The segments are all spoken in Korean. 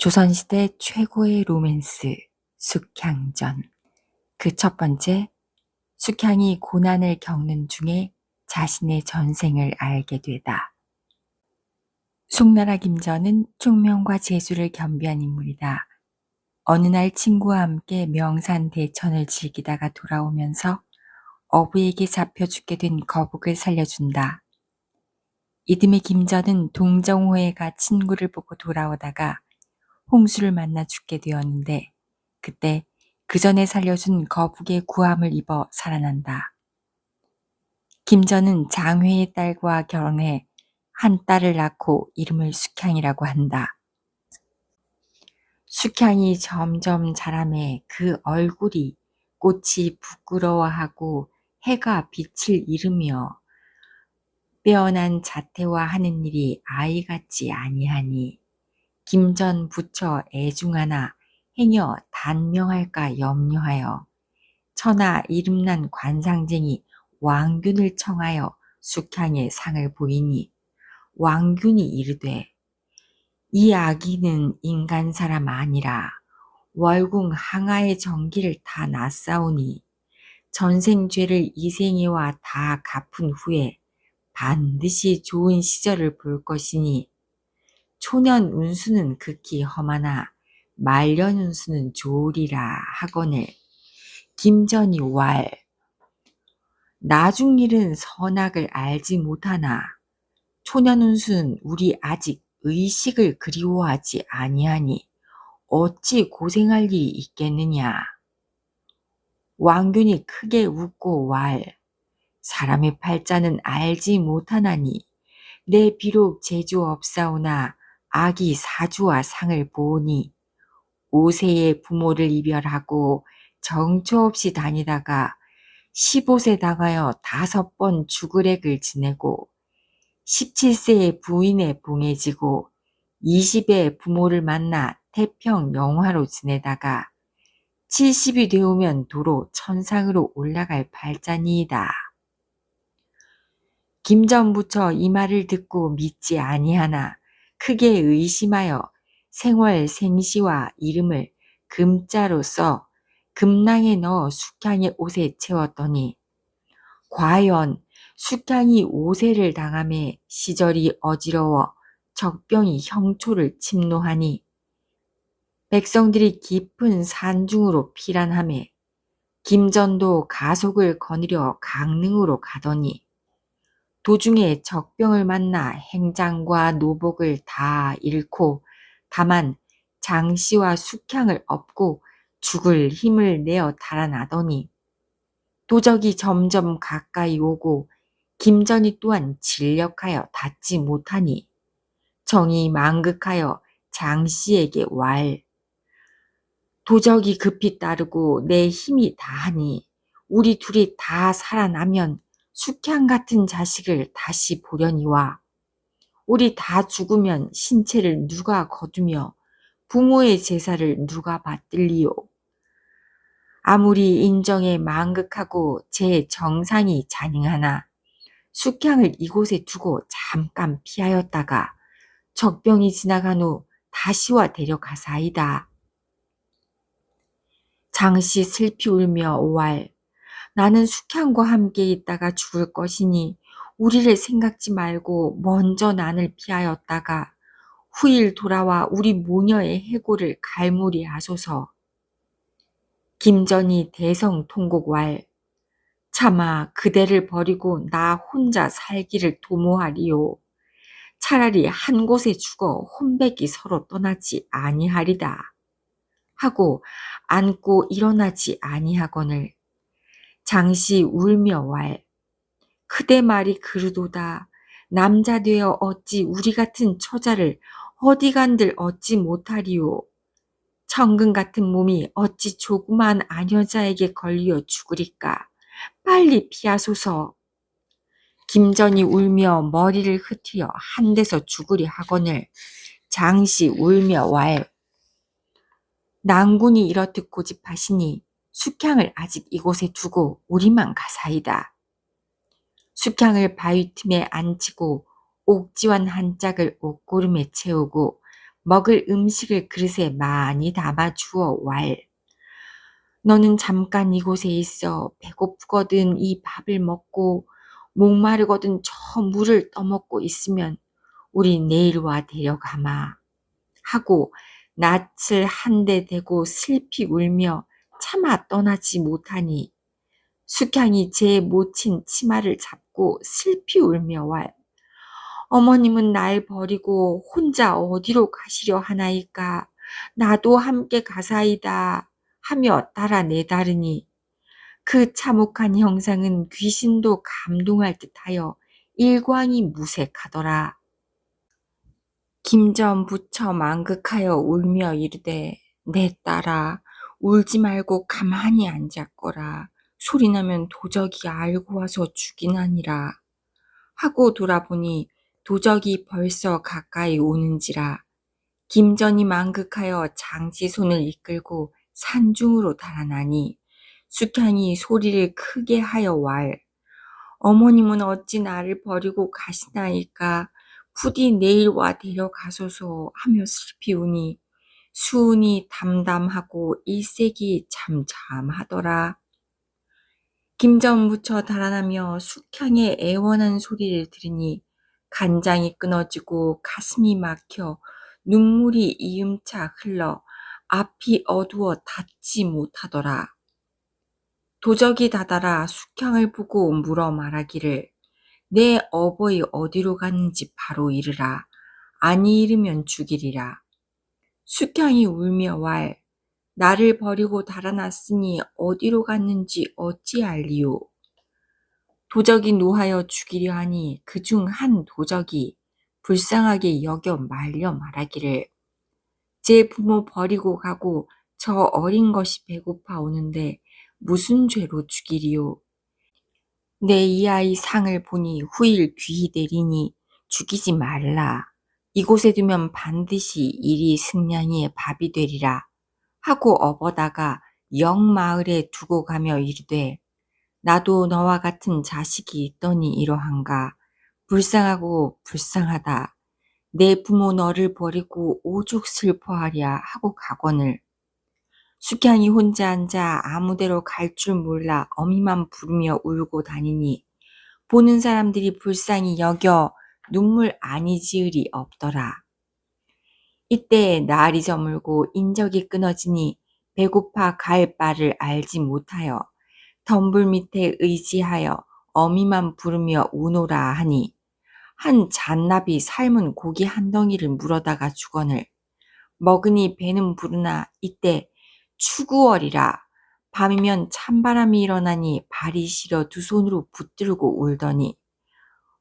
조선시대 최고의 로맨스, 숙향전. 그 첫 번째, 숙향이 고난을 겪는 중에 자신의 전생을 알게 되다. 숙나라 김전은 총명과 재수를 겸비한 인물이다. 어느 날 친구와 함께 명산 대천을 즐기다가 돌아오면서 어부에게 잡혀 죽게 된 거북을 살려준다. 이듬해 김전은 동정호에 가 친구를 보고 돌아오다가 홍수를 만나 죽게 되었는데 그때 그 전에 살려준 거북의 구함을 입어 살아난다. 김전은 장회의 딸과 결혼해 한 딸을 낳고 이름을 숙향이라고 한다. 숙향이 점점 자라매 그 얼굴이 꽃이 부끄러워하고 해가 빛을 잃으며 빼어난 자태와 하는 일이 아이 같지 아니하니 김전 부처 애중하나 행여 단명할까 염려하여 천하 이름난 관상쟁이 왕균을 청하여 숙향의 상을 보이니 왕균이 이르되 이 아기는 인간 사람 아니라 월궁 항아의 정기를 다 놨사오니 전생죄를 이생애와 다 갚은 후에 반드시 좋은 시절을 볼 것이니 초년 운수는 극히 험하나 말년 운수는 좋으리라 하거늘 김전이 왈 나중 일은 선악을 알지 못하나 초년 운수는 우리 아직 의식을 그리워하지 아니하니 어찌 고생할 일이 있겠느냐. 왕균이 크게 웃고 왈 사람의 팔자는 알지 못하나니 내 비록 재주 없사오나 아기 사주와 상을 보오니 5세에 부모를 이별하고 정처 없이 다니다가 15세 당하여 5번 죽으렉을 지내고 17세에 부인에 봉해지고 20에 부모를 만나 태평 영화로 지내다가 70이 되오면 도로 천상으로 올라갈 발자니이다. 김전 부처 이 말을 듣고 믿지 아니하나 크게 의심하여 생월 생시와 이름을 금자로 써 금낭에 넣어 숙향의 옷에 채웠더니 과연 숙향이 5세를 당함에 시절이 어지러워 적병이 형초를 침노하니 백성들이 깊은 산중으로 피란하매 김전도 가속을 거느려 강릉으로 가더니 도중에 적병을 만나 행장과 노복을 다 잃고 다만 장씨와 숙향을 업고 죽을 힘을 내어 달아나더니 도적이 점점 가까이 오고 김전이 또한 진력하여 닿지 못하니 정이 망극하여 장씨에게 왈 도적이 급히 따르고 내 힘이 다하니 우리 둘이 다 살아나면 숙향 같은 자식을 다시 보려니와 우리 다 죽으면 신체를 누가 거두며 부모의 제사를 누가 받들리요. 아무리 인정에 망극하고 제 정상이 자닝하나 숙향을 이곳에 두고 잠깐 피하였다가 적병이 지나간 후 다시와 데려가사이다. 장씨 슬피 울며 오왈 나는 숙향과 함께 있다가 죽을 것이니 우리를 생각지 말고 먼저 난을 피하였다가 후일 돌아와 우리 모녀의 해고를 갈무리 하소서. 김전이 대성통곡왈 차마 그대를 버리고 나 혼자 살기를 도모하리요. 차라리 한 곳에 죽어 혼백이 서로 떠나지 아니하리다. 하고 앉고 일어나지 아니하거늘 장씨 울며 왈 그대 말이 그르도다. 남자 되어 어찌 우리 같은 처자를 어디간들 얻지 못하리요. 천근 같은 몸이 어찌 조그만 아녀자에게 걸려 죽으리까. 빨리 피하소서. 김전이 울며 머리를 흩으여 한 데서 죽으리 하거늘 장씨 울며 왈 낭군이 이렇듯 고집하시니 숙향을 아직 이곳에 두고 우리만 가사이다. 숙향을 바위 틈에 앉히고 옥지환 한 짝을 옷고름에 채우고 먹을 음식을 그릇에 많이 담아 주어 왈. 너는 잠깐 이곳에 있어 배고프거든 이 밥을 먹고 목마르거든 저 물을 떠먹고 있으면 우리 내일 와 데려가마 하고 낯을 한 대 대고 슬피 울며 차마 떠나지 못하니 숙향이 제 모친 치마를 잡고 슬피 울며 왈. 어머님은 날 버리고 혼자 어디로 가시려 하나이까 나도 함께 가사이다 하며 따라 내다르니 그 참혹한 형상은 귀신도 감동할 듯하여 일광이 무색하더라. 김전 부처 만극하여 울며 이르되 내 딸아 울지 말고 가만히 앉았거라. 소리나면 도적이 알고 와서 죽이나니라. 하고 돌아보니 도적이 벌써 가까이 오는지라. 김전이 만극하여 장지 손을 이끌고 산중으로 달아나니 숙향이 소리를 크게 하여 왈. 어머님은 어찌 나를 버리고 가시나이까 부디 내일 와 데려가소서 하며 슬피 우니 수은이 담담하고 일색이 잠잠하더라. 김전 부처 달아나며 숙향의 애원한 소리를 들으니 간장이 끊어지고 가슴이 막혀 눈물이 이음차 흘러 앞이 어두워 닫지 못하더라. 도적이 다다라 숙향을 보고 물어 말하기를 내 어버이 어디로 갔는지 바로 이르라. 아니 이르면 죽이리라. 숙향이 울며 왈. 나를 버리고 달아났으니 어디로 갔는지 어찌 알리요. 도적이 노하여 죽이려 하니 그중 한 도적이 불쌍하게 여겨 말려 말하기를 제 부모 버리고 가고 저 어린 것이 배고파 오는데 무슨 죄로 죽이리요. 내 이 아이 상을 보니 후일 귀히 되리니 죽이지 말라. 이곳에 두면 반드시 일이 승냥이의 밥이 되리라. 하고 업어다가 영마을에 두고 가며 이르되 나도 너와 같은 자식이 있더니 이러한가. 불쌍하고 불쌍하다. 내 부모 너를 버리고 오죽 슬퍼하랴 하고 가거늘. 숙향이 혼자 앉아 아무데로 갈 줄 몰라 어미만 부르며 울고 다니니 보는 사람들이 불쌍히 여겨 눈물 아니 지을이 없더라. 이때 날이 저물고 인적이 끊어지니 배고파 갈 바를 알지 못하여 덤불 밑에 의지하여 어미만 부르며 우노라 하니 한 잔나비 삶은 고기 한 덩이를 물어다가 주거늘 먹으니 배는 부르나 이때 추구월이라 밤이면 찬바람이 일어나니 발이 시려 두 손으로 붙들고 울더니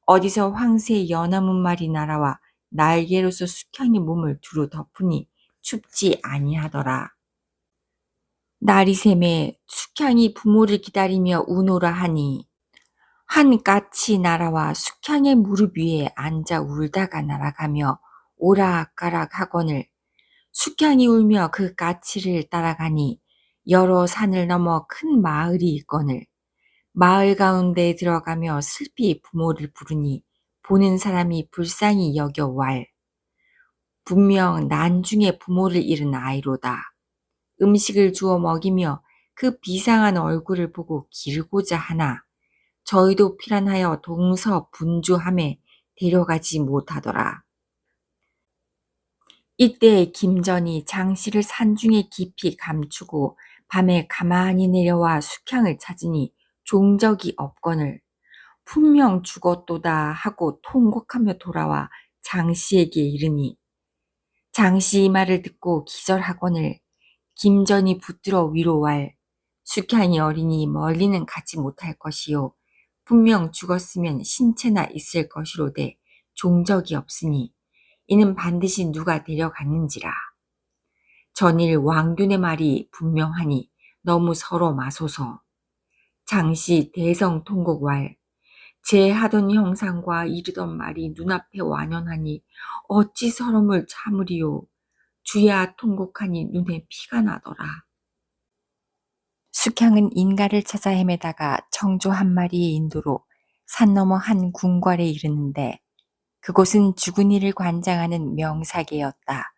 어디서 황새의 연나문 말이 날아와 날개로서 숙향의 몸을 두루 덮으니 춥지 아니하더라. 날이 새매 숙향이 부모를 기다리며 우노라 하니 한 까치 날아와 숙향의 무릎 위에 앉아 울다가 날아가며 오락가락 하거늘 숙향이 울며 그 까치를 따라가니 여러 산을 넘어 큰 마을이 있거늘 마을 가운데 들어가며 슬피 부모를 부르니 보는 사람이 불쌍히 여겨 왈. 분명 난중에 부모를 잃은 아이로다. 음식을 주어 먹이며 그 비상한 얼굴을 보고 기르고자 하나 저희도 피란하여 동서 분주함에 데려가지 못하더라. 이때 김전이 장씨를 산중에 깊이 감추고 밤에 가만히 내려와 숙향을 찾으니 종적이 없거늘 분명 죽었도다 하고 통곡하며 돌아와 장씨에게 이르니 장씨 이 말을 듣고 기절하거늘 김전이 붙들어 위로할 숙향이 어리니 멀리는 가지 못할 것이요 분명 죽었으면 신체나 있을 것이로되 종적이 없으니 이는 반드시 누가 데려갔는지라. 전일 왕균의 말이 분명하니 너무 서러 마소서. 장씨 대성통곡왈 제 하던 형상과 이르던 말이 눈앞에 완연하니 어찌 서름을 참으리요. 주야 통곡하니 눈에 피가 나더라. 숙향은 인가를 찾아 헤매다가 청조 한 마리의 인도로 산 너머 한 궁궐에 이르는데 그곳은 죽은 이를 관장하는 명사계였다.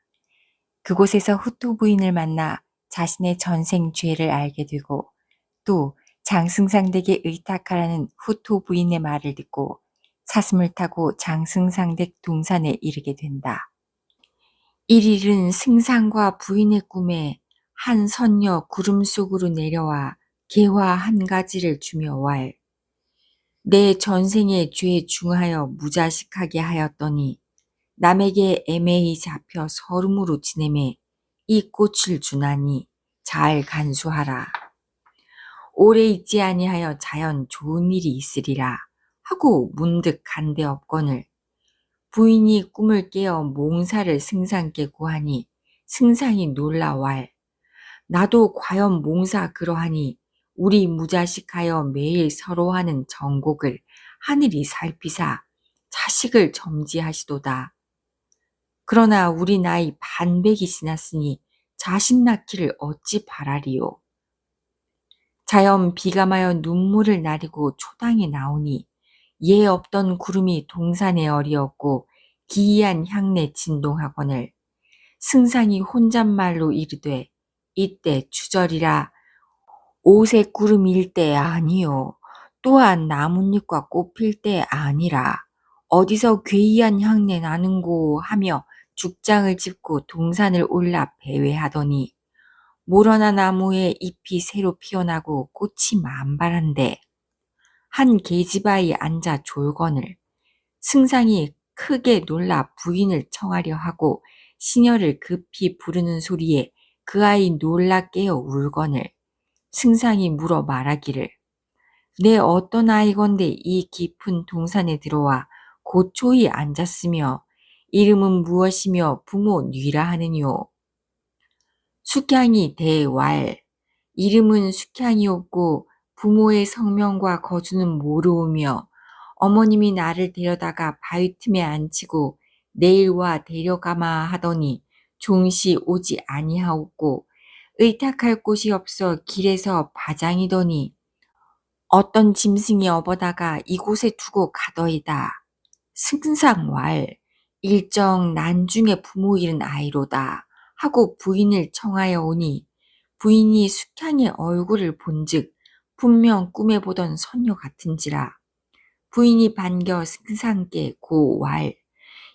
그곳에서 후토 부인을 만나 자신의 전생 죄를 알게 되고 또 장승상댁에 의탁하라는 후토 부인의 말을 듣고 사슴을 타고 장승상댁 동산에 이르게 된다. 일일은 승상과 부인의 꿈에 한 선녀 구름 속으로 내려와 개화 한 가지를 주며 왈. 내 전생의 죄 중하여 무자식하게 하였더니 남에게 애매히 잡혀 서름으로 지내매 이 꽃을 주나니 잘 간수하라. 오래 있지 아니하여 자연 좋은 일이 있으리라 하고 문득 간대 없거늘 부인이 꿈을 깨어 몽사를 승상께 구하니 승상이 놀라 왈. 나도 과연 몽사 그러하니 우리 무자식하여 매일 서로 하는 정곡을 하늘이 살피사 자식을 점지하시도다. 그러나 우리 나이 반백이 지났으니 자식 낳기를 어찌 바라리요. 자연 비감하여 눈물을 나리고 초당에 나오니 예 없던 구름이 동산에 어리었고 기이한 향내 진동하거늘 승상이 혼잣말로 이르되 이때 추절이라 오색 구름일 때 아니요 또한 나뭇잎과 꽃필 때 아니라 어디서 괴이한 향내 나는고 하며 죽장을 짚고 동산을 올라 배회하더니 모러나 나무에 잎이 새로 피어나고 꽃이 만발한데 한 계집아이 앉아 졸거늘 승상이 크게 놀라 부인을 청하려 하고 시녀를 급히 부르는 소리에 그 아이 놀라 깨어 울거늘 승상이 물어 말하기를 내 어떤 아이건데 이 깊은 동산에 들어와 고초히 앉았으며 이름은 무엇이며 부모 뉘라 하느뇨. 숙향이 대왈 이름은 숙향이었고 부모의 성명과 거주는 모르오며 어머님이 나를 데려다가 바위 틈에 앉히고 내일와 데려가마 하더니 종시 오지 아니하옵고 의탁할 곳이 없어 길에서 바장이더니 어떤 짐승이 업어다가 이곳에 두고 가더이다. 승상왈 일정 난중에 부모 잃은 아이로다 하고 부인을 청하여 오니 부인이 숙향의 얼굴을 본즉 분명 꿈에 보던 선녀 같은지라 부인이 반겨 승상께 고왈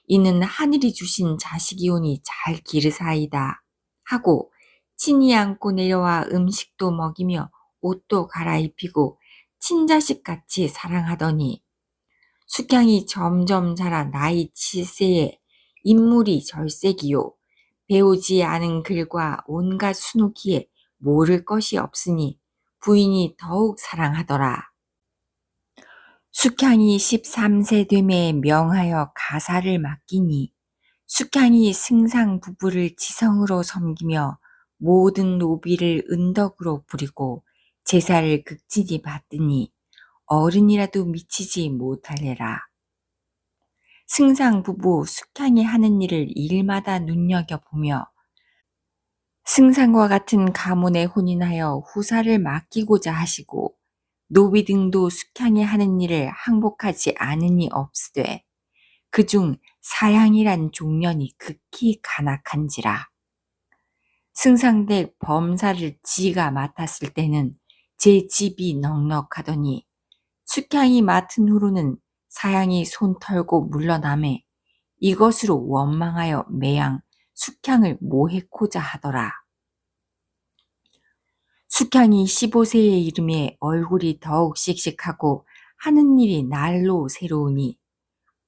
이는 하늘이 주신 자식이오니 잘 기르사이다 하고 친히 안고 내려와 음식도 먹이며 옷도 갈아입히고 친자식같이 사랑하더니 숙향이 점점 자라 나이 7세에 인물이 절색이요 배우지 않은 글과 온갖 수놓기에 모를 것이 없으니 부인이 더욱 사랑하더라. 숙향이 13세 됨에 명하여 가사를 맡기니 숙향이 승상 부부를 지성으로 섬기며 모든 노비를 은덕으로 부리고 제사를 극진히 받더니 어른이라도 미치지 못하리라. 승상 부부 숙향이 하는 일을 일마다 눈여겨보며 승상과 같은 가문에 혼인하여 후사를 맡기고자 하시고 노비 등도 숙향이 하는 일을 항복하지 않으니 없으되 그중 사양이란 종년이 극히 간악한지라. 승상댁 범사를 지가 맡았을 때는 제 집이 넉넉하더니 숙향이 맡은 후로는 사양이 손 털고 물러나매 이것으로 원망하여 매양 숙향을 모해코자 하더라. 숙향이 15세에 이름에 얼굴이 더욱 씩씩하고 하는 일이 날로 새로우니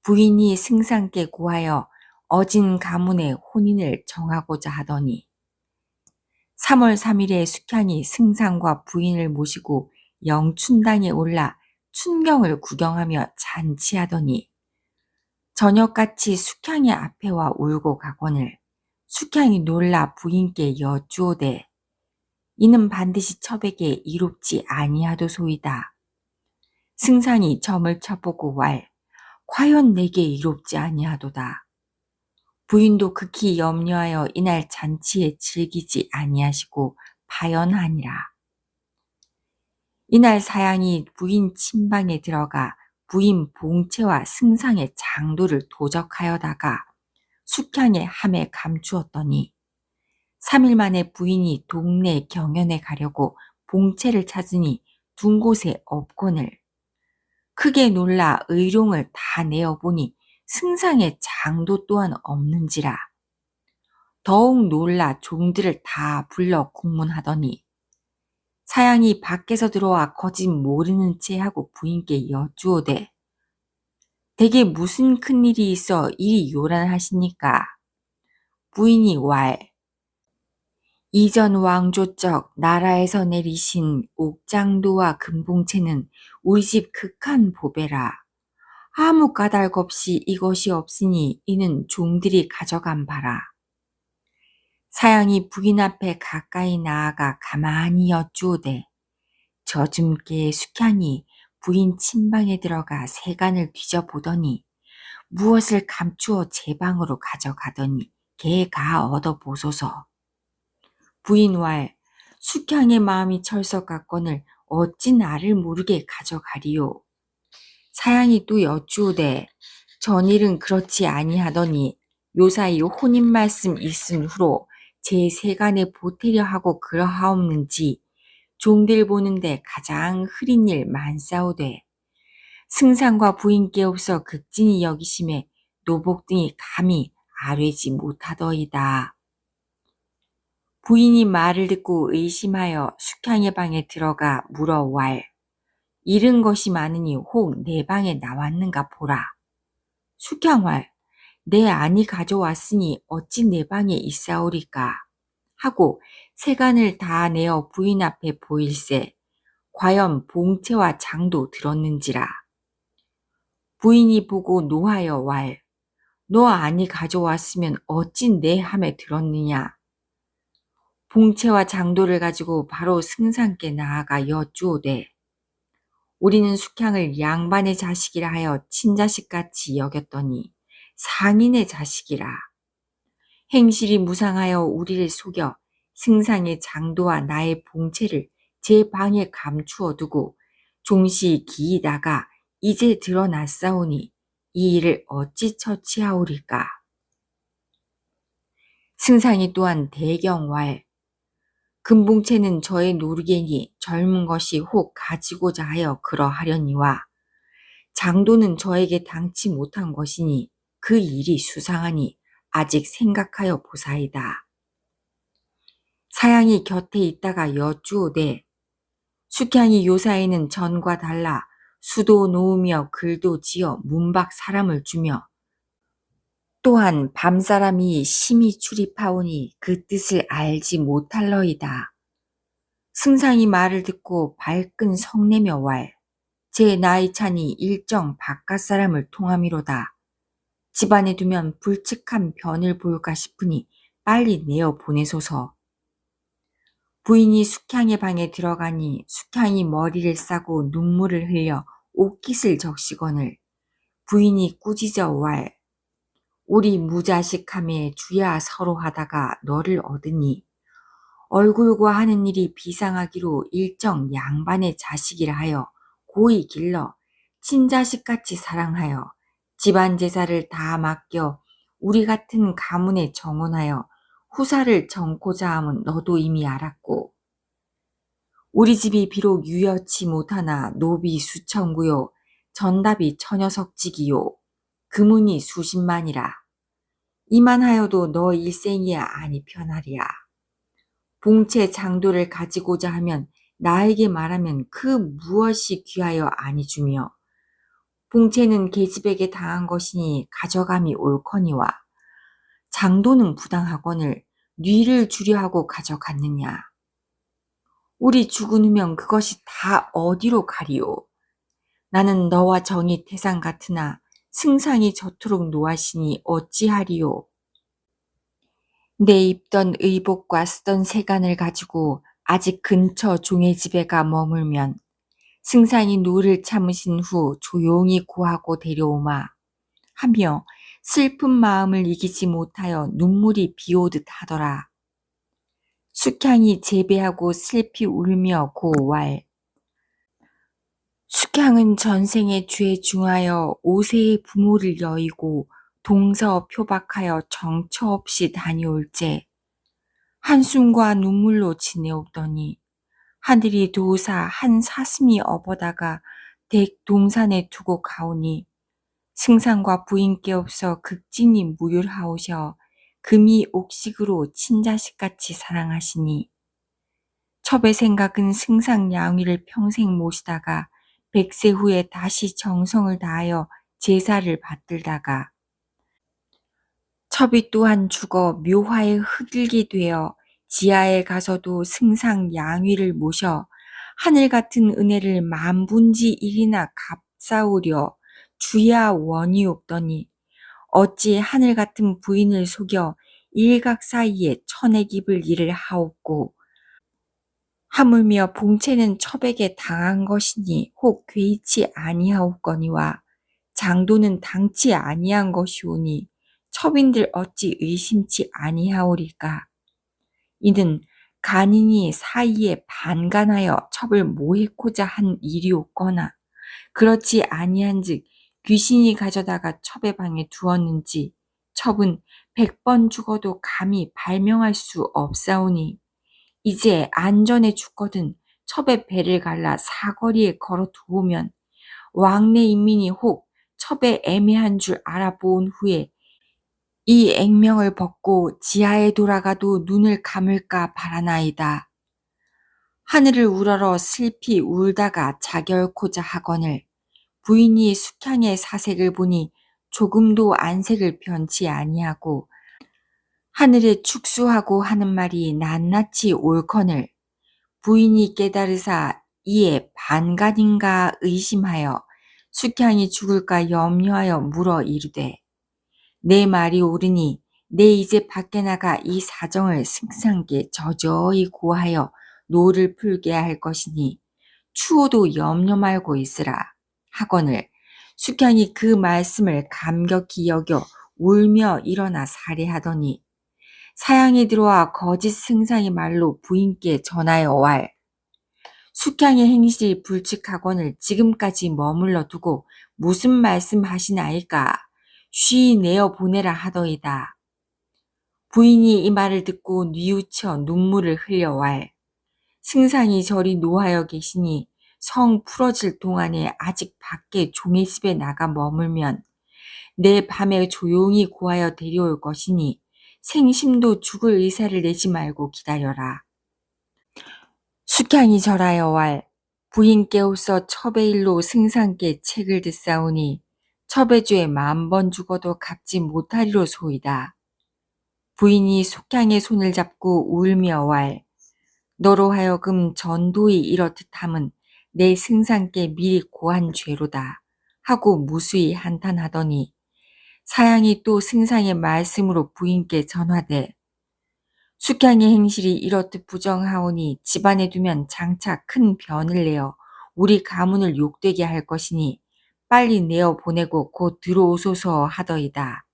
부인이 승상께 구하여 어진 가문의 혼인을 정하고자 하더니 3월 3일에 숙향이 승상과 부인을 모시고 영춘당에 올라 춘경을 구경하며 잔치하더니 저녁같이 숙향의 앞에 와 울고 가거늘 숙향이 놀라 부인께 여쭈오되 이는 반드시 첩에게 이롭지 아니하도소이다. 승상이 점을 쳐보고 왈 과연 내게 이롭지 아니하도다. 부인도 극히 염려하여 이날 잔치에 즐기지 아니하시고 파연하니라. 이날 사양이 부인 침방에 들어가 부인 봉채와 승상의 장도를 도적하여다가 숙향의 함에 감추었더니 3일 만에 부인이 동네 경연에 가려고 봉채를 찾으니 둔 곳에 없거늘. 크게 놀라 의룡을 다 내어보니 승상의 장도 또한 없는지라. 더욱 놀라 종들을 다 불러 국문하더니 사양이 밖에서 들어와 거짓 모르는 채 하고 부인께 여쭈오되 대개 무슨 큰일이 있어 이리 요란하시니까. 부인이 왈 이전 왕조적 나라에서 내리신 옥장도와 금봉채는 우리 집 극한 보배라. 아무 까닭 없이 이것이 없으니 이는 종들이 가져간 바라. 사양이 부인 앞에 가까이 나아가 가만히 여쭈오되 저줌께 숙향이 부인 침방에 들어가 세간을 뒤져보더니 무엇을 감추어 제 방으로 가져가더니 개가 얻어보소서. 부인 왈 숙향의 마음이 철석 같거늘 어찌 나를 모르게 가져가리요. 사양이 또 여쭈오되 전일은 그렇지 아니하더니 요사이 혼인 말씀 있은 후로 제 세간에 보태려 하고 그러하옵는지 종들 보는데 가장 흐린 일 많사오되 승상과 부인께 없어 극진히 여기심에 노복 등이 감히 아뢰지 못하더이다. 부인이 말을 듣고 의심하여 숙향의 방에 들어가 물어 왈 잃은 것이 많으니 혹 내 방에 나왔는가 보라. 숙향왈 내 아니 가져왔으니 어찌 내 방에 있사오리까 하고 세간을 다 내어 부인 앞에 보일세 과연 봉채와 장도 들었는지라. 부인이 보고 노하여 왈 너 아니 가져왔으면 어찌 내 함에 들었느냐. 봉채와 장도를 가지고 바로 승상께 나아가 여쭈오되 우리는 숙향을 양반의 자식이라 하여 친자식같이 여겼더니 상인의 자식이라. 행실이 무상하여 우리를 속여 승상의 장도와 나의 봉채를 제 방에 감추어 두고 종시 기이다가 이제 드러났사오니 이 일을 어찌 처치하오리까. 승상이 또한 대경왈 금봉채는 저의 노르개니 젊은 것이 혹 가지고자 하여 그러하려니와 장도는 저에게 당치 못한 것이니 그 일이 수상하니 아직 생각하여 보사이다. 사양이 곁에 있다가 여쭈오되 숙향이 요사이는 전과 달라 수도 놓으며 글도 지어 문밖 사람을 주며 또한 밤사람이 심히 출입하오니 그 뜻을 알지 못할러이다. 승상이 말을 듣고 발끈 성내며 왈 제 나이 차니 일정 바깥 사람을 통함이로다. 집안에 두면 불측한 변을 볼까 싶으니 빨리 내어 보내소서. 부인이 숙향의 방에 들어가니 숙향이 머리를 싸고 눈물을 흘려 옷깃을 적시거늘 부인이 꾸짖어 왈 우리 무자식함에 주야 서로 하다가 너를 얻으니 얼굴과 하는 일이 비상하기로 일정 양반의 자식이라 하여 고이 길러 친자식같이 사랑하여 집안 제사를 다 맡겨 우리 같은 가문에 정혼하여 후사를 정고자 함은 너도 이미 알았고 우리 집이 비록 유여치 못하나 노비 수천구요 전답이 천여석직이요 금운이 수십만이라. 이만하여도 너 일생이야 아니 편하리야. 봉채 장도를 가지고자 하면 나에게 말하면 그 무엇이 귀하여 아니 주며 봉채는 계집에게 당한 것이니 가져감이 옳거니와 장도는 부당하거늘 뉘를 주려 하고 가져갔느냐. 우리 죽은 후면 그것이 다 어디로 가리오. 나는 너와 정이 태산 같으나 승상이 저토록 노하시니 어찌하리오. 내 입던 의복과 쓰던 세간을 가지고 아직 근처 종의 집에 가 머물면 승상이 노를 참으신 후 조용히 고하고 데려오마 하며 슬픈 마음을 이기지 못하여 눈물이 비오듯 하더라. 숙향이 재배하고 슬피 울며 고왈 숙향은 전생에 죄 중하여 5세의 부모를 여의고 동서 표박하여 정처 없이 다녀올제 한숨과 눈물로 지내옵더니 하늘이 도사 한 사슴이 업어다가 댁 동산에 두고 가오니 승상과 부인께 없어 극진히 무율하오셔 금이 옥식으로 친자식같이 사랑하시니 첩의 생각은 승상 양위를 평생 모시다가 100세 후에 다시 정성을 다하여 제사를 받들다가 첩이 또한 죽어 묘화에 흙일이 되어 지하에 가서도 승상 양위를 모셔 하늘 같은 은혜를 만분지 일이나 갚사오려 주야 원이옵더니 어찌 하늘 같은 부인을 속여 일각 사이에 천액 입을 일을 하옵고 하물며 봉채는 첩에게 당한 것이니 혹 괴이치 아니하옵거니와 장도는 당치 아니한 것이오니 첩인들 어찌 의심치 아니하오리까. 이는 간인이 사이에 반간하여 첩을 모해코자 한 일이옵거나 그렇지 아니한즉 귀신이 가져다가 첩의 방에 두었는지 첩은 100번 죽어도 감히 발명할 수 없사오니 이제 안전에 죽거든 첩의 배를 갈라 사거리에 걸어 두으면 왕래 인민이 혹 첩의 애매한 줄 알아보은 후에 이 액명을 벗고 지하에 돌아가도 눈을 감을까 바라나이다. 하늘을 우러러 슬피 울다가 자결코자 하거늘 부인이 숙향의 사색을 보니 조금도 안색을 변치 아니하고 하늘에 축수하고 하는 말이 낱낱이 옳거늘 부인이 깨달으사 이에 반간인가 의심하여 숙향이 죽을까 염려하여 물어 이르되 내 말이 옳으니 내 이제 밖에 나가 이 사정을 승상께 저저히 고하여 노를 풀게 할 것이니 추호도 염려 말고 있으라 하거늘 숙향이 그 말씀을 감격히 여겨 울며 일어나 살해하더니 사양이 들어와 거짓 승상의 말로 부인께 전하여 왈 숙향의 행실이 불측하거늘 지금까지 머물러 두고 무슨 말씀하시나이까 쉬 내어 보내라 하더이다. 부인이 이 말을 듣고 뉘우쳐 눈물을 흘려 왈 승상이 저리 노하여 계시니 성 풀어질 동안에 아직 밖에 종의 집에 나가 머물면 내 밤에 조용히 고하여 데려올 것이니 생심도 죽을 의사를 내지 말고 기다려라. 숙향이 절하여 왈 부인께로서 첩의 일로 승상께 책을 듣사오니 첩의 죄 10,000번 죽어도 갚지 못하리로 소이다. 부인이 숙향의 손을 잡고 울며 왈 너로 하여금 전도히 이렇듯 함은 내 승상께 미리 고한 죄로다 하고 무수히 한탄하더니 사양이 또 승상의 말씀으로 부인께 전하되 숙향의 행실이 이렇듯 부정하오니 집안에 두면 장차 큰 변을 내어 우리 가문을 욕되게 할 것이니 빨리 내어 보내고 곧 들어오소서 하더이다.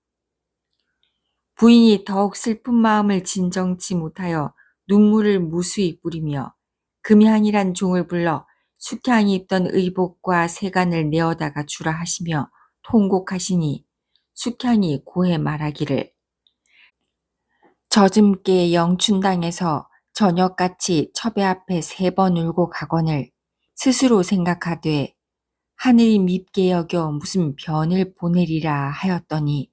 부인이 더욱 슬픈 마음을 진정치 못하여 눈물을 무수히 뿌리며 금향이란 종을 불러 숙향이 입던 의복과 세간을 내어다가 주라 하시며 통곡하시니 숙향이 고해 말하기를 젖음께 영춘당에서 저녁같이 첩의 앞에 3번 울고 가거늘 스스로 생각하되 하늘이 밉게 여겨 무슨 변을 보내리라 하였더니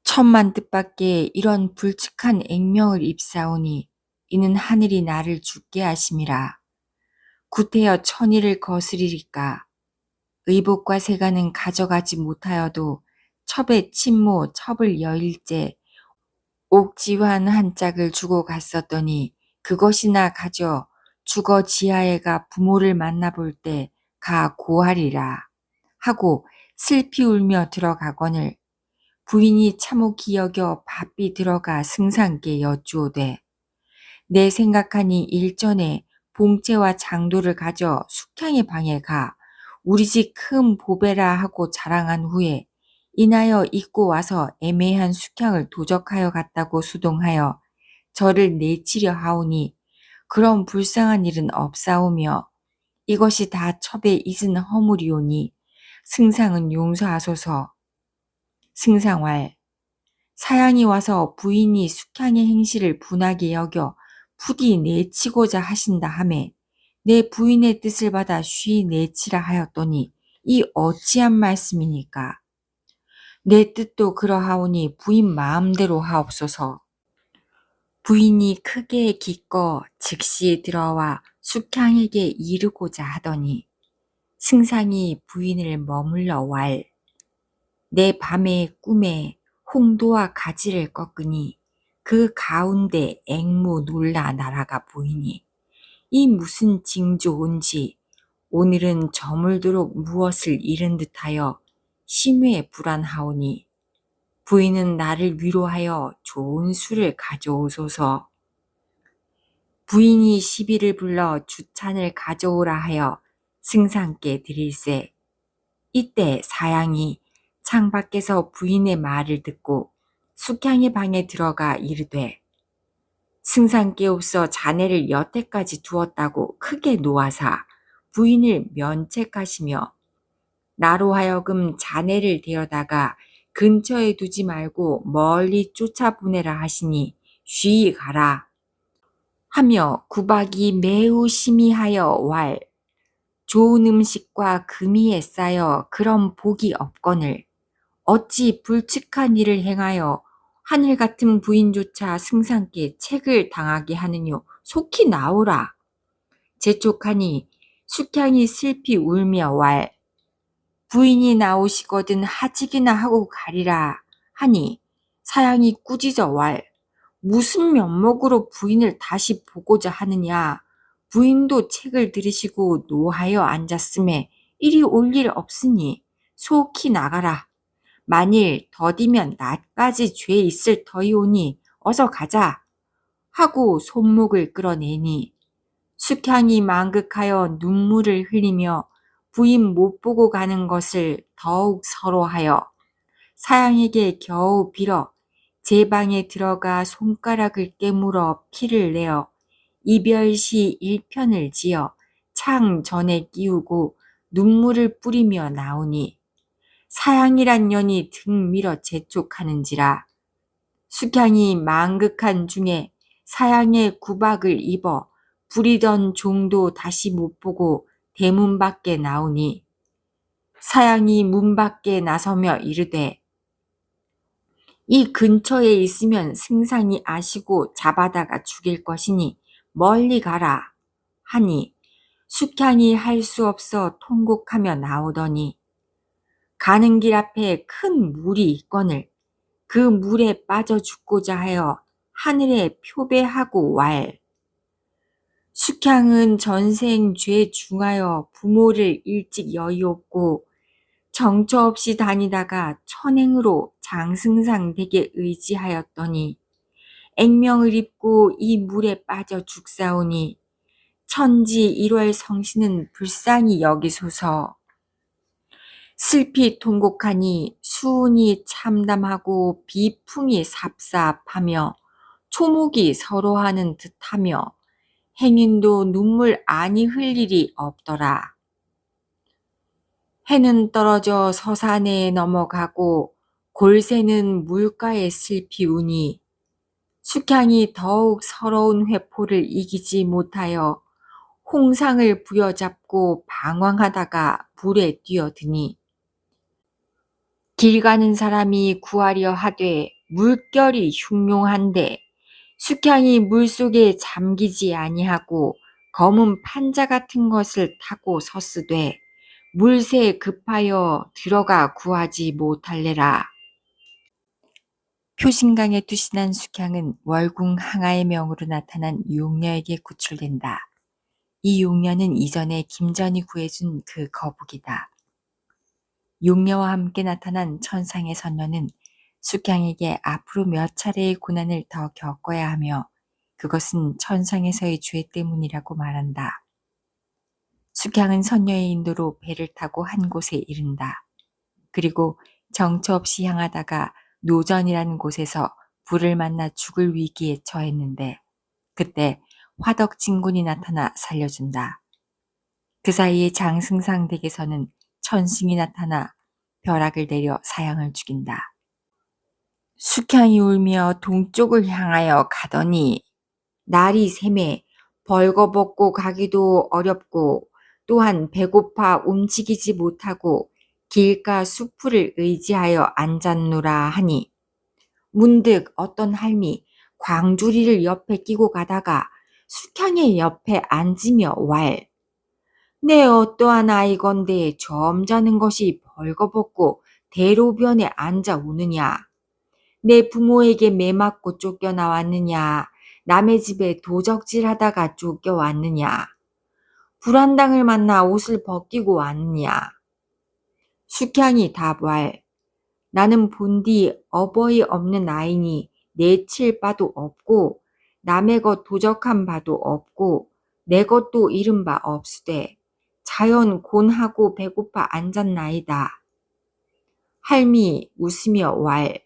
천만 뜻밖에 이런 불측한 액명을 입사오니 이는 하늘이 나를 죽게 하심이라. 구태여 천일을 거스리리까. 의복과 세간은 가져가지 못하여도 첩의 친모 첩을 여일째 옥지환 한 짝을 주고 갔었더니 그것이나 가져 죽어 지하에가 부모를 만나볼 때 가 고하리라 하고 슬피 울며 들어가거늘 부인이 참혹히 여겨 바삐 들어가 승상께 여쭈오되 내 생각하니 일전에 봉채와 장도를 가져 숙향의 방에 가 우리 집 큰 보배라 하고 자랑한 후에 인하여 입고 와서 애매한 숙향을 도적하여 갔다고 수동하여 저를 내치려 하오니 그런 불쌍한 일은 없사오며 이것이 다 첩에 잊은 허물이오니 승상은 용서하소서. 승상왈 사양이 와서 부인이 숙향의 행실을 분하게 여겨 부디 내치고자 하신다 하매 내 부인의 뜻을 받아 쉬 내치라 하였더니 이 어찌한 말씀이니까. 내 뜻도 그러하오니 부인 마음대로 하옵소서. 부인이 크게 기꺼 즉시 들어와 숙향에게 이르고자 하더니 승상이 부인을 머물러 왈. 내 밤의 꿈에 홍도와 가지를 꺾으니 그 가운데 앵무 놀라 날아가 보이니 이 무슨 징조온지 오늘은 저물도록 무엇을 잃은 듯하여 심외 불안하오니 부인은 나를 위로하여 좋은 술을 가져오소서. 부인이 시비를 불러 주찬을 가져오라 하여 승상께 드릴세. 이때 사양이 창밖에서 부인의 말을 듣고 숙향의 방에 들어가 이르되 승상께 없어 자네를 여태까지 두었다고 크게 노하사 부인을 면책하시며 나로 하여금 자네를 데려다가 근처에 두지 말고 멀리 쫓아보내라 하시니 쉬이 가라 하며 구박이 매우 심히하여 왈. 좋은 음식과 금이 애싸여 그런 복이 없거늘 어찌 불측한 일을 행하여 하늘 같은 부인조차 승상께 책을 당하게 하느뇨. 속히 나오라. 재촉하니 숙향이 슬피 울며 왈. 부인이 나오시거든 하직이나 하고 가리라 하니 사양이 꾸짖어 왈. 무슨 면목으로 부인을 다시 보고자 하느냐. 부인도 책을 들으시고 노하여 앉았음에 이리 올 일 없으니 속히 나가라. 만일 더디면 나까지 죄 있을 터이오니 어서 가자 하고 손목을 끌어내니 숙향이 망극하여 눈물을 흘리며 부인 못 보고 가는 것을 더욱 서로하여 사양에게 겨우 빌어 제 방에 들어가 손가락을 깨물어 피를 내어 이별시 1편을 지어 창 전에 끼우고 눈물을 뿌리며 나오니 사양이란 년이 등 밀어 재촉하는지라. 숙향이 망극한 중에 사양의 구박을 입어 부리던 종도 다시 못 보고 대문 밖에 나오니 사양이 문 밖에 나서며 이르되 이 근처에 있으면 승상이 아시고 잡아다가 죽일 것이니 멀리 가라 하니 숙향이 할 수 없어 통곡하며 나오더니 가는 길 앞에 큰 물이 있거늘 그 물에 빠져 죽고자 하여 하늘에 표배하고 왈. 숙향은 전생 죄 중하여 부모를 일찍 여의없고 정처 없이 다니다가 천행으로 장승상 댁에 의지하였더니 액명을 입고 이 물에 빠져 죽사오니 천지 1월 성신은 불쌍히 여기소서. 슬피 통곡하니 수운이 참담하고 비풍이 삽삽하며 초목이 서로하는 듯하며 행인도 눈물 아니 흘 일이 없더라. 해는 떨어져 서산에 넘어가고 골새는 물가에 슬피 우니 숙향이 더욱 서러운 회포를 이기지 못하여 홍상을 부여잡고 방황하다가 불에 뛰어드니 길 가는 사람이 구하려 하되 물결이 흉흉한데 숙향이 물속에 잠기지 아니하고 검은 판자 같은 것을 타고 섰으되 물새에 급하여 들어가 구하지 못할래라. 표신강에 투신한 숙향은 월궁 항아의 명으로 나타난 용녀에게 구출된다. 이 용녀는 이전에 김전이 구해준 그 거북이다. 용녀와 함께 나타난 천상의 선녀는 숙향에게 앞으로 몇 차례의 고난을 더 겪어야 하며 그것은 천상에서의 죄 때문이라고 말한다. 숙향은 선녀의 인도로 배를 타고 한 곳에 이른다. 그리고 정처 없이 향하다가 노전이라는 곳에서 불을 만나 죽을 위기에 처했는데 그때 화덕진군이 나타나 살려준다. 그 사이에 장승상 댁에서는 천승이 나타나 벼락을 내려 사양을 죽인다. 숙향이 울며 동쪽을 향하여 가더니 날이 새매 벌거벗고 가기도 어렵고 또한 배고파 움직이지 못하고 길가 수풀을 의지하여 앉았노라 하니 문득 어떤 할미 광주리를 옆에 끼고 가다가 숙향의 옆에 앉으며 왈 내 어떠한 아이건데 점잖은 것이 벌거벗고 대로변에 앉아 우느냐. 내 부모에게 매맞고 쫓겨나왔느냐. 남의 집에 도적질하다가 쫓겨왔느냐. 불안당을 만나 옷을 벗기고 왔느냐. 숙향이 답할 나는 본디 어버이 없는 아이니 내칠 바도 없고 남의 것 도적한 바도 없고 내 것도 잃은 바 없으되 자연 곤하고 배고파 앉았나이다. 할미 웃으며 왈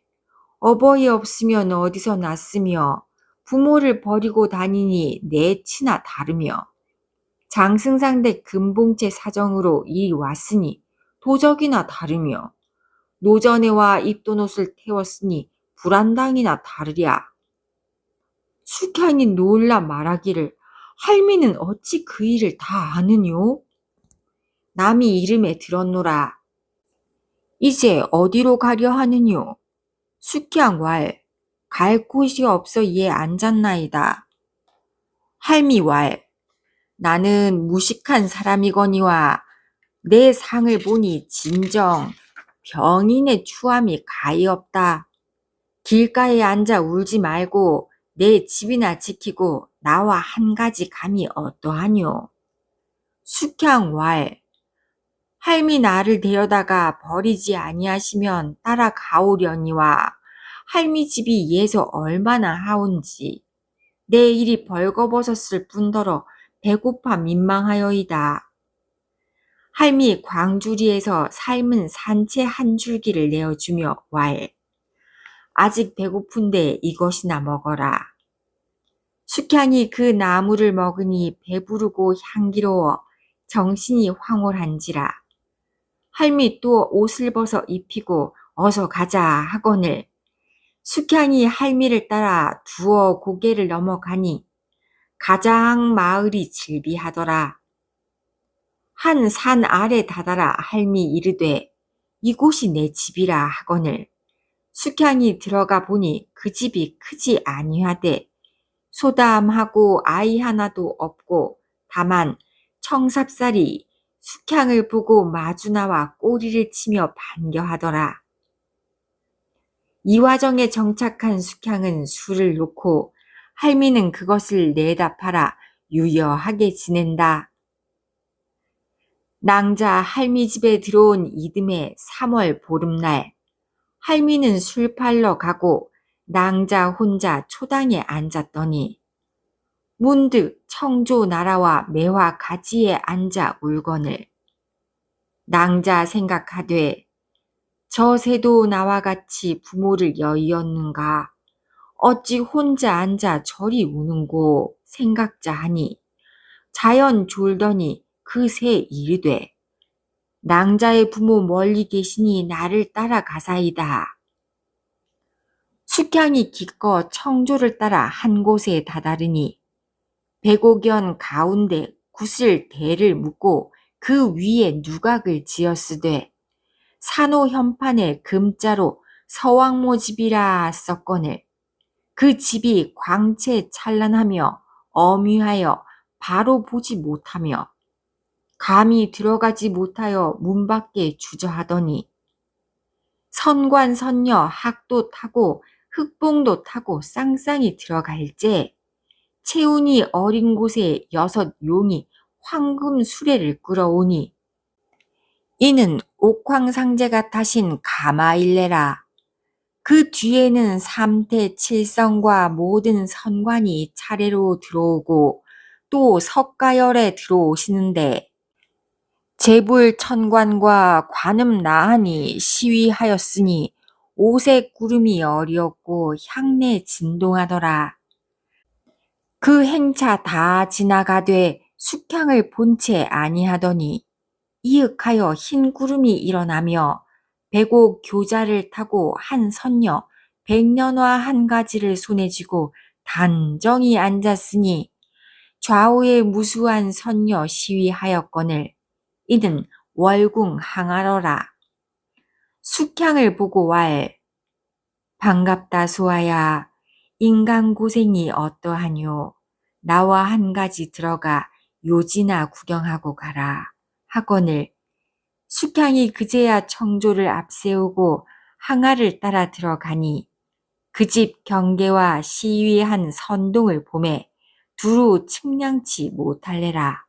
어버이 없으면 어디서 났으며 부모를 버리고 다니니 내 치나 다르며 장승상대 금봉채 사정으로 이리 왔으니 도적이나 다르며 노전에와 입던 옷을 태웠으니 불안당이나 다르랴. 숙향이 놀라 말하기를 할미는 어찌 그 일을 다 아느뇨? 남이 이름에 들었노라. 이제 어디로 가려 하느뇨? 숙향 왈, 갈 곳이 없어 이에 앉았나이다. 할미 왈, 나는 무식한 사람이거니와 내 상을 보니 진정 병인의 추함이 가히 없다. 길가에 앉아 울지 말고 내 집이나 지키고 나와 한 가지 감이 어떠하뇨? 숙향 왈, 할미 나를 데려다가 버리지 아니하시면 따라가오려니와 할미 집이 예서 얼마나 하온지 내 일이 벌거벗었을 뿐더러 배고파 민망하여이다. 할미 광주리에서 삶은 산채 한 줄기를 내어주며 왈 아직 배고픈데 이것이나 먹어라. 숙향이 그 나무를 먹으니 배부르고 향기로워 정신이 황홀한지라. 할미 또 옷을 벗어 입히고 어서 가자 하거늘 숙향이 할미를 따라 두어 고개를 넘어가니 가장 마을이 질비하더라. 한 산 아래 다다라 할미 이르되 이곳이 내 집이라 하거늘 숙향이 들어가 보니 그 집이 크지 아니하되 소담하고 아이 하나도 없고 다만 청삽살이 숙향을 보고 마주 나와 꼬리를 치며 반겨하더라. 이 와정에 정착한 숙향은 술을 놓고 할미는 그것을 내다 팔아 유여하게 지낸다. 낭자 할미 집에 들어온 이듬해 3월 보름날 할미는 술 팔러 가고 낭자 혼자 초당에 앉았더니 문득 청조 나라와 매화 가지에 앉아 울거늘 낭자 생각하되 저 새도 나와 같이 부모를 여의었는가 어찌 혼자 앉아 저리 우는고 생각자 하니 자연 졸더니 그 새 이르되 낭자의 부모 멀리 계시니 나를 따라가사이다. 숙향이 기껏 청조를 따라 한 곳에 다다르니 백오견 가운데 구슬 대를 묶고 그 위에 누각을 지었으되 산호 현판에 금자로 서왕모 집이라 썼거늘 그 집이 광채 찬란하며 어미하여 바로 보지 못하며 감히 들어가지 못하여 문 밖에 주저하더니 선관 선녀 학도 타고 흑봉도 타고 쌍쌍이 들어갈제 채운이 어린 곳에 6 용이 황금 수레를 끌어오니 이는 옥황상제가 타신 가마일레라. 그 뒤에는 3태 7성과 모든 선관이 차례로 들어오고 또 석가열에 들어오시는데 재불 천관과 관음 나한이 시위하였으니 오색 구름이 어리었고 향내 진동하더라. 그 행차 다 지나가되 숙향을 본 채 아니하더니 이윽하여 흰 구름이 일어나며 백옥 교자를 타고 한 선녀 백년화 한 가지를 손에 쥐고 단정히 앉았으니 좌우에 무수한 선녀 시위하였거늘 이는 월궁 항하러라. 숙향을 보고 왈 반갑다 소아야. 인간 고생이 어떠하뇨. 나와 한 가지 들어가 요지나 구경하고 가라. 하거늘 숙향이 그제야 청조를 앞세우고 항아를 따라 들어가니 그 집 경계와 시위한 선동을 보매 두루 측량치 못할래라.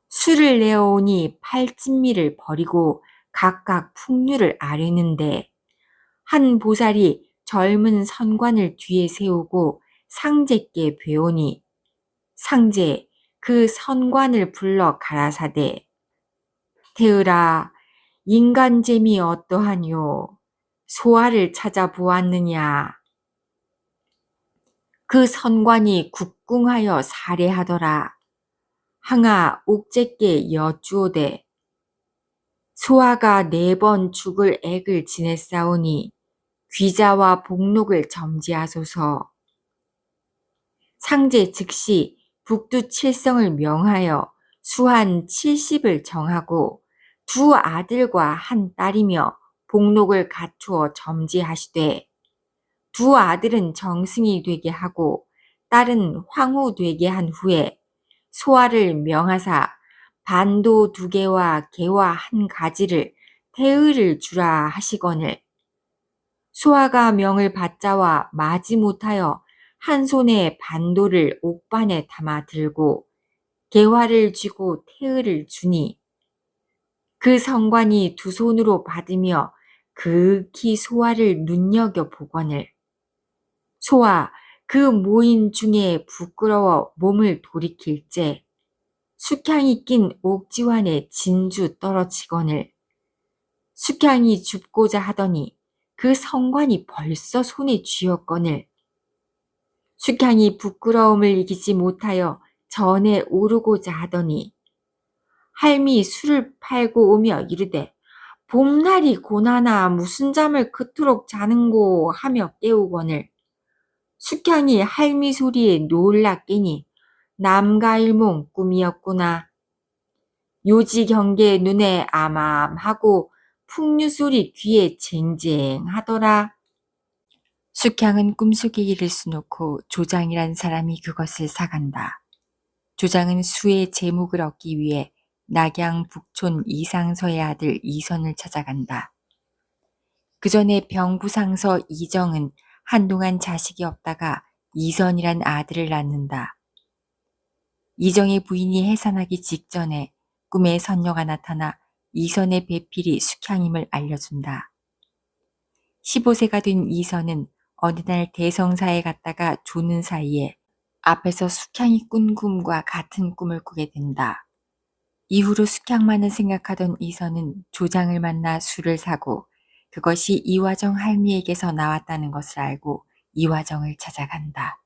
술을 내어오니 팔진미를 버리고 각각 풍류를 아뢰는데 한 보살이 젊은 선관을 뒤에 세우고 상제께 배우니 상제 그 선관을 불러 가라사대 태으라 인간 재미 어떠하뇨. 소아를 찾아보았느냐. 그 선관이 국궁하여 살해하더라. 항아 옥제께 여쭈오되 소아가 4번 죽을 액을 지냈사오니 귀자와 복록을 점지하소서. 상제 즉시 북두칠성을 명하여 수한 70을 정하고 2 아들과 1 딸이며 복록을 갖추어 점지하시되 2 아들은 정승이 되게 하고 딸은 황후 되게 한 후에 소아를 명하사 반도 2개와 개와 1 가지를 태의를 주라 하시거늘 소아가 명을 받자와 마지못하여 한 손에 반도를 옥반에 담아 들고 개화를 쥐고 태의를 주니 그 성관이 2 손으로 받으며 극히 소아를 눈여겨보거늘 소아 그 모인 중에 부끄러워 몸을 돌이킬째 숙향이 낀 옥지환에 진주 떨어지거늘 숙향이 줍고자 하더니 그 성관이 벌써 손에 쥐었거늘 숙향이 부끄러움을 이기지 못하여 전에 오르고자 하더니 할미 술을 팔고 오며 이르되 봄날이 고나나 무슨 잠을 그토록 자는고 하며 깨우거늘 숙향이 할미 소리에 놀라 깨니 남가일몽 꿈이었구나. 요지 경계 눈에 암암하고 풍류 소리 귀에 쟁쟁하더라. 숙향은 꿈속의 일을 수놓고 조장이란 사람이 그것을 사간다. 조장은 수의 제목을 얻기 위해 낙양 북촌 이상서의 아들 이선을 찾아간다. 그 전에 병부상서 이정은 한동안 자식이 없다가 이선이란 아들을 낳는다. 이정의 부인이 해산하기 직전에 꿈에 선녀가 나타나 이선의 배필이 숙향임을 알려준다. 15세가 된 이선은 어느 날 대성사에 갔다가 조는 사이에 앞에서 숙향이 꾼 꿈과 같은 꿈을 꾸게 된다. 이후로 숙향만을 생각하던 이선은 조장을 만나 술을 사고 그것이 이화정 할미에게서 나왔다는 것을 알고 이화정을 찾아간다.